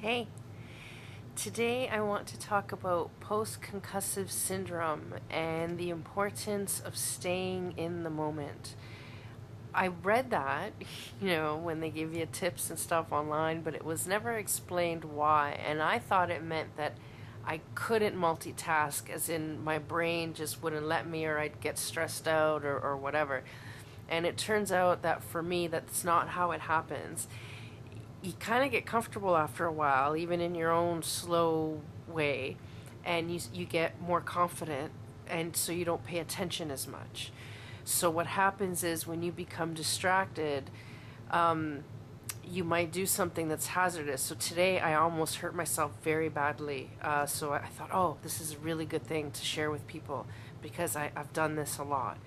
Hey, today I want to talk about post-concussive syndrome and the importance of staying in the moment. I read that, when they give you tips and stuff online, but it was never explained why. And I thought it meant that I couldn't multitask, as in my brain just wouldn't let me, or I'd get stressed out, or whatever. And it turns out that for me, that's not how it happens. You kind of get comfortable after a while, even in your own slow way, and you get more confident, and so you don't pay attention as much. So what happens is when you become distracted, you might do something that's hazardous. So today I almost hurt myself very badly. So I thought, oh, this is a really good thing to share with people because I've done this a lot.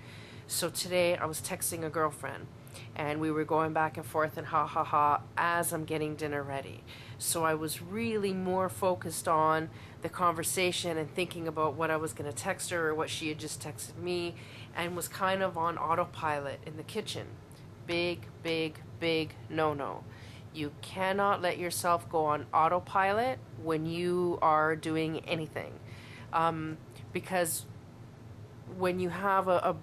So today I was texting a girlfriend and we were going back and forth and ha ha ha as I'm getting dinner ready. So I was really more focused on the conversation and thinking about what I was going to text her or what she had just texted me, and was kind of on autopilot in the kitchen. Big, big, big no-no. You cannot let yourself go on autopilot when you are doing anything. Because when you have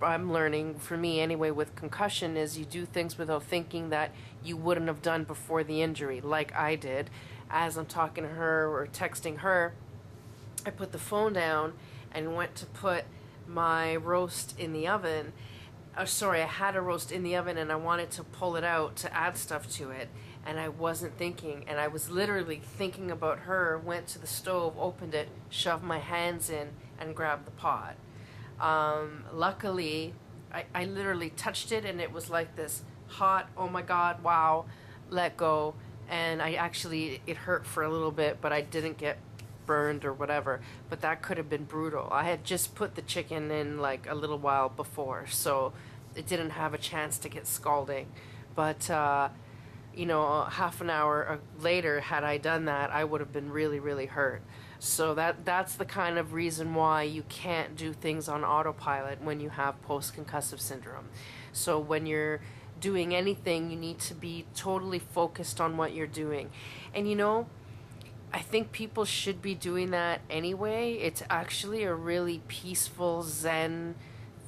I'm learning, for me anyway, with concussion, is you do things without thinking that you wouldn't have done before the injury, like I did. As I'm talking to her or texting her, I put the phone down and went to put my roast in the oven. Sorry, I had a roast in the oven and I wanted to pull it out to add stuff to it, and I wasn't thinking, and I was literally thinking about her, went to the stove, opened it, shoved my hands in, and grabbed the pot. Luckily, I literally touched it and it was like this hot, oh my god, wow, let go. And it hurt for a little bit, but I didn't get burned or whatever. But that could have been brutal. I had just put the chicken in like a little while before, so it didn't have a chance to get scalding. But, half an hour later, had I done that, I would have been really, really hurt. So that's the kind of reason why you can't do things on autopilot when you have post-concussive syndrome. So when you're doing anything, you need to be totally focused on what you're doing. And I think people should be doing that anyway. It's actually a really peaceful Zen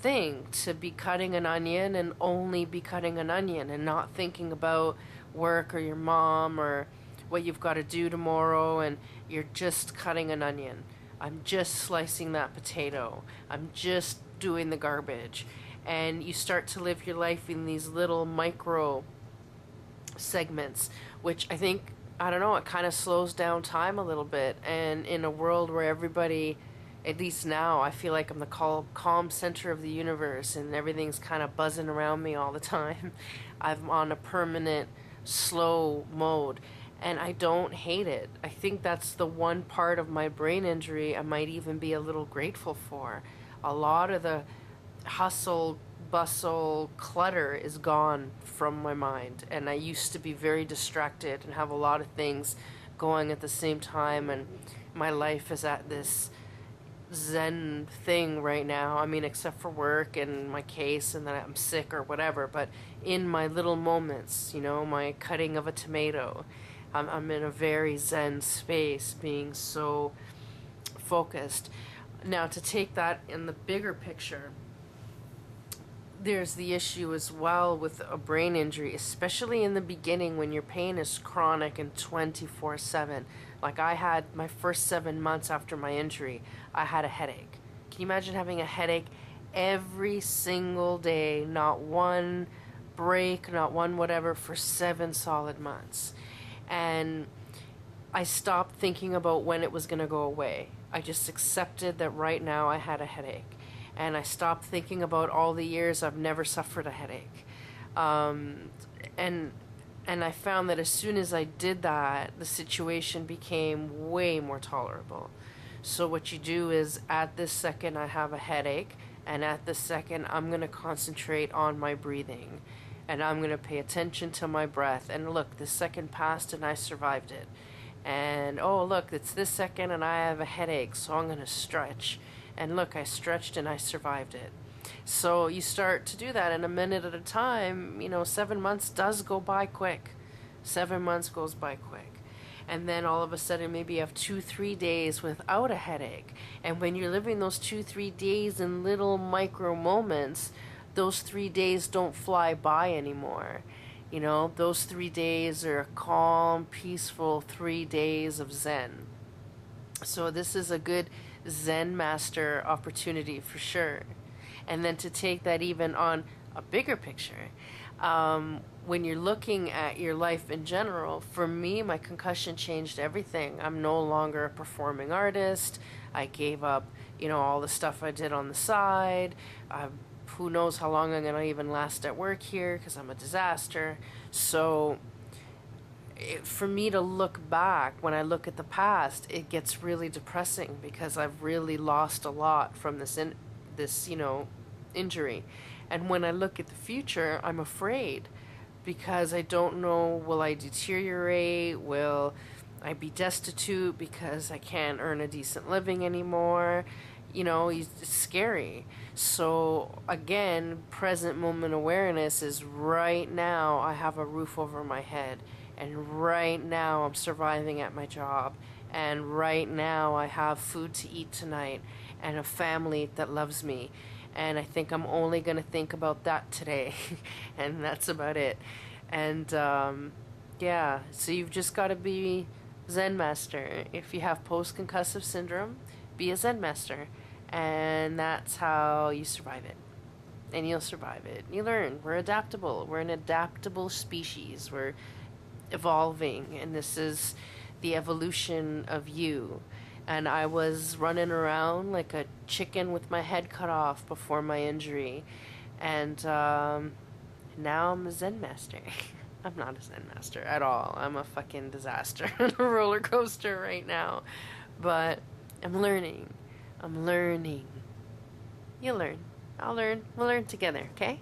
thing to be cutting an onion and only be cutting an onion and not thinking about work or your mom or what you've got to do tomorrow, and you're just cutting an onion. I'm just slicing that potato. I'm just doing the garbage. And you start to live your life in these little micro segments, which I think, I don't know, it kind of slows down time a little bit. And in a world where everybody, at least now, I feel like I'm the calm center of the universe and everything's kind of buzzing around me all the time. I'm on a permanent slow mode. And I don't hate it. I think that's the one part of my brain injury I might even be a little grateful for. A lot of the hustle, bustle, clutter is gone from my mind. And I used to be very distracted and have a lot of things going at the same time. And my life is at this Zen thing right now. I mean, except for work and my case and that I'm sick or whatever. But in my little moments, my cutting of a tomato, I'm in a very Zen space, being so focused. Now, to take that in the bigger picture, there's the issue as well with a brain injury, especially in the beginning when your pain is chronic and 24/7. Like I had my first 7 months after my injury, I had a headache. Can you imagine having a headache every single day, not one break, not one whatever, for 7 solid months? And I stopped thinking about when it was going to go away. I just accepted that right now I had a headache. And I stopped thinking about all the years I've never suffered a headache. And I found that as soon as I did that, the situation became way more tolerable. So what you do is, at this second I have a headache, and at this second I'm going to concentrate on my breathing. And I'm going to pay attention to my breath. And look, this second passed and I survived it. And oh, look, it's this second and I have a headache, so I'm going to stretch. And look, I stretched and I survived it. So you start to do that in a minute at a time. 7 months does go by quick. 7 months goes by quick. and then all of a sudden maybe you have 2-3 days without a headache. And when you're living those 2-3 days in little micro moments, those 3 days don't fly by anymore. You know, those 3 days are a calm, peaceful 3 days of Zen. So this is a good Zen master opportunity for sure. And then to take that even on a bigger picture, when you're looking at your life in general, for me, my concussion changed everything. I'm no longer a performing artist. I gave up, you know, all the stuff I did on the side. Who knows how long I'm going to even last at work here because I'm a disaster. So for me to look back, when I look at the past, it gets really depressing because I've really lost a lot from this injury. And when I look at the future, I'm afraid because I don't know, will I deteriorate? Will I be destitute because I can't earn a decent living anymore? You know, it's scary. So again, present moment awareness is right now I have a roof over my head, and right now I'm surviving at my job, and right now I have food to eat tonight and a family that loves me. And I think I'm only going to think about that today. And that's about it. And yeah, so you've just got to be Zen master. If you have post-concussive syndrome, be a Zen master. And that's how you survive it. And you'll survive it. You learn. We're adaptable. We're an adaptable species. We're evolving. And this is the evolution of you. And I was running around like a chicken with my head cut off before my injury. And now I'm a Zen master. I'm not a Zen master at all. I'm a fucking disaster on a roller coaster right now. But I'm learning. I'm learning. You learn. I'll learn. We'll learn together, okay?